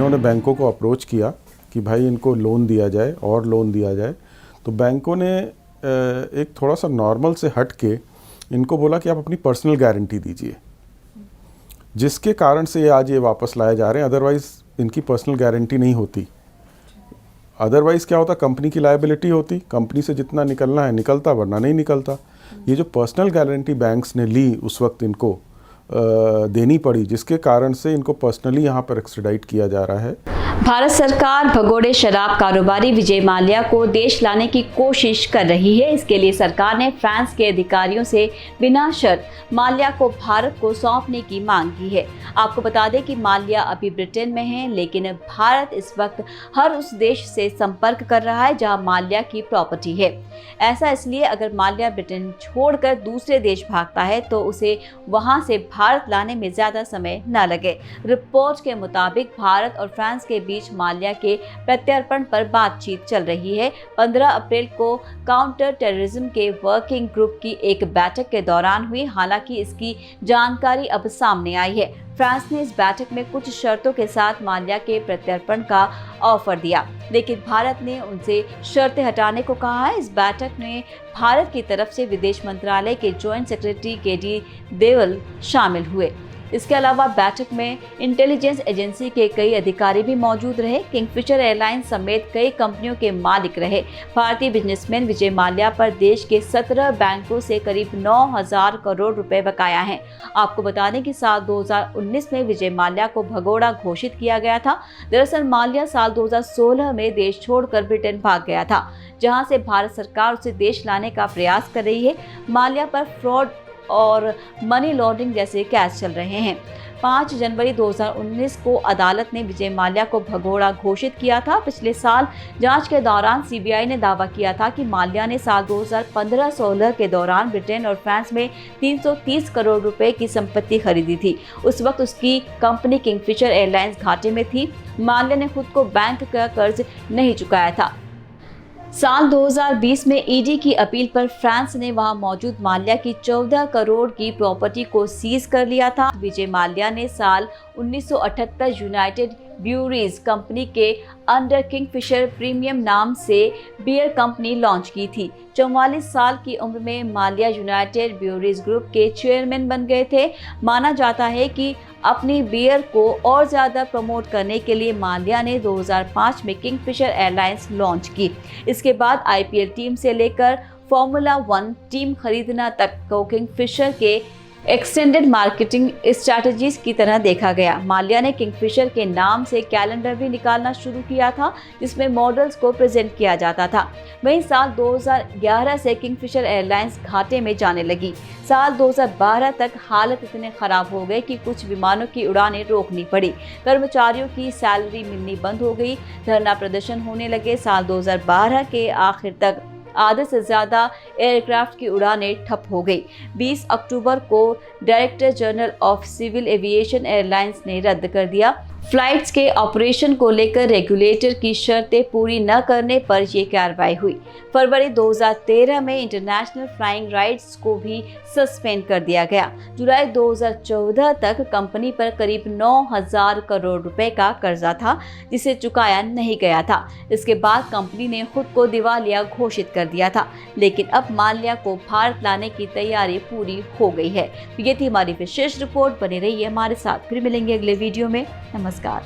इन्होंने बैंकों को अप्रोच किया कि भाई इनको लोन दिया जाए और लोन दिया जाए, तो बैंकों ने एक थोड़ा सा नॉर्मल से हट के इनको बोला कि आप अपनी पर्सनल गारंटी दीजिए, जिसके कारण से आज ये वापस लाए जा रहे हैं। अदरवाइज़ इनकी पर्सनल गारंटी नहीं होती। अदरवाइज़ क्या होता, कंपनी की लायबिलिटी होती, कंपनी से जितना निकलना है निकलता, वरना नहीं निकलता। ये जो पर्सनल गारंटी बैंक्स ने ली उस वक्त इनको देनी पड़ी, जिसके कारण से इनको पर्सनली यहाँ पर एक्स्ट्राडाइट किया जा रहा है। भारत सरकार भगोड़े शराब कारोबारी विजय माल्या को देश लाने की कोशिश कर रही है। इसके लिए सरकार ने फ्रांस के अधिकारियों से बिना शर्त माल्या को भारत को सौंपने की मांग की है। आपको बता दें कि माल्या अभी ब्रिटेन में है, लेकिन भारत इस वक्त हर उस देश से संपर्क कर रहा है जहां माल्या की प्रॉपर्टी है। ऐसा इसलिए अगर माल्या ब्रिटेन छोड़कर दूसरे देश भागता है तो उसे वहां से भारत लाने में ज्यादा समय न लगे। रिपोर्ट के मुताबिक भारत और फ्रांस के बीच माल्या के प्रत्यर्पण पर बातचीत चल रही है। 15 अप्रैल को काउंटर टेररिज्म के वर्किंग ग्रुप की एक बैठक के दौरान हुई। हालांकि इसकी जानकारी अब सामने आई है। फ्रांस ने इस बैठक में कुछ शर्तों के साथ माल्या के प्रत्यर्पण का ऑफर दिया, लेकिन भारत ने उनसे शर्तें हटाने को कहा है। इस बैठक में भारत की तरफ से विदेश मंत्रालय के जॉइंट सेक्रेटरी के.डी. देवल शामिल हुए। इसके अलावा बैठक में इंटेलिजेंस एजेंसी के कई अधिकारी भी मौजूद रहे। किंगफिशर एयरलाइंस समेत कई कंपनियों के मालिक रहे। भारतीय बिजनेसमैन विजय माल्या पर देश के 17 बैंकों से करीब 9,000 करोड़ रुपए बकाया हैं। आपको बता दें कि साल 2019 में विजय माल्या को भगोड़ा घोषित किया गया था। दरअसल माल्या साल 2016 में देश छोड़कर ब्रिटेन भाग गया था, जहां से भारत सरकार उसे देश लाने का प्रयास कर रही है। माल्या पर फ्रॉड और मनी लॉन्ड्रिंग जैसे केस चल रहे हैं। 5 जनवरी 2019 को अदालत ने विजय माल्या को भगोड़ा घोषित किया था। पिछले साल जांच के दौरान सीबीआई ने दावा किया था कि माल्या ने साल 2015-16 के दौरान ब्रिटेन और फ्रांस में 330 करोड़ रुपए की संपत्ति खरीदी थी। उस वक्त उसकी कंपनी किंगफिशर एयरलाइंस घाटे में थी। माल्या ने खुद को बैंक का कर्ज नहीं चुकाया था। साल 2020 में ईडी की अपील पर फ्रांस ने वहां मौजूद माल्या की 14 करोड़ की प्रॉपर्टी को सीज कर लिया था। विजय माल्या ने साल 1978 यूनाइटेड ब्यूरीज कंपनी के अंडर किंगफिशर प्रीमियम नाम से बियर कंपनी लॉन्च की थी। 44 साल की उम्र में माल्या यूनाइटेड ब्यूरीज ग्रुप के चेयरमैन बन गए थे। माना जाता है कि अपनी बियर को और ज़्यादा प्रमोट करने के लिए माल्या ने 2005 में किंगफिशर एयरलाइंस लॉन्च की। इसके बाद आईपीएल टीम से लेकर फॉर्मूला 1 टीम खरीदना तक को किंगफिशर के एक्सटेंडेड मार्केटिंग स्ट्रैटेजीज की तरह देखा गया। माल्या ने किंगफिशर के नाम से कैलेंडर भी निकालना शुरू किया था, जिसमें मॉडल्स को प्रेजेंट किया जाता था। वहीं साल 2011 से किंगफिशर एयरलाइंस घाटे में जाने लगी। साल 2012 तक हालत इतने खराब हो गई कि कुछ विमानों की उड़ानें रोकनी पड़ी। कर्मचारियों की सैलरी मिलनी बंद हो गई। धरना प्रदर्शन होने लगे। साल 2012 के आखिर तक आधे से ज़्यादा एयरक्राफ्ट की उड़ानें ठप हो गई। 20 अक्टूबर को director general of civil aviation airlines ने रद्द कर दिया। फ्लाइट्स के ऑपरेशन को लेकर रेगुलेटर की शर्तें पूरी न करने पर यह कार्रवाई हुई। फरवरी 2013 में इंटरनेशनल फ्लाइंग राइट्स को भी सस्पेंड कर दिया गया। जुलाई 2014 तक कंपनी पर करीब 9,000 करोड़ रुपए का कर्जा था, जिसे चुकाया नहीं गया था। इसके बाद कंपनी ने खुद को दिवालिया घोषित कर दिया था, लेकिन अब माल्या को भारत लाने की तैयारी पूरी हो गई है। ये थी हमारी विशेष रिपोर्ट। बने रहिए हमारे साथ, फिर मिलेंगे अगले वीडियो में। नमस्कार।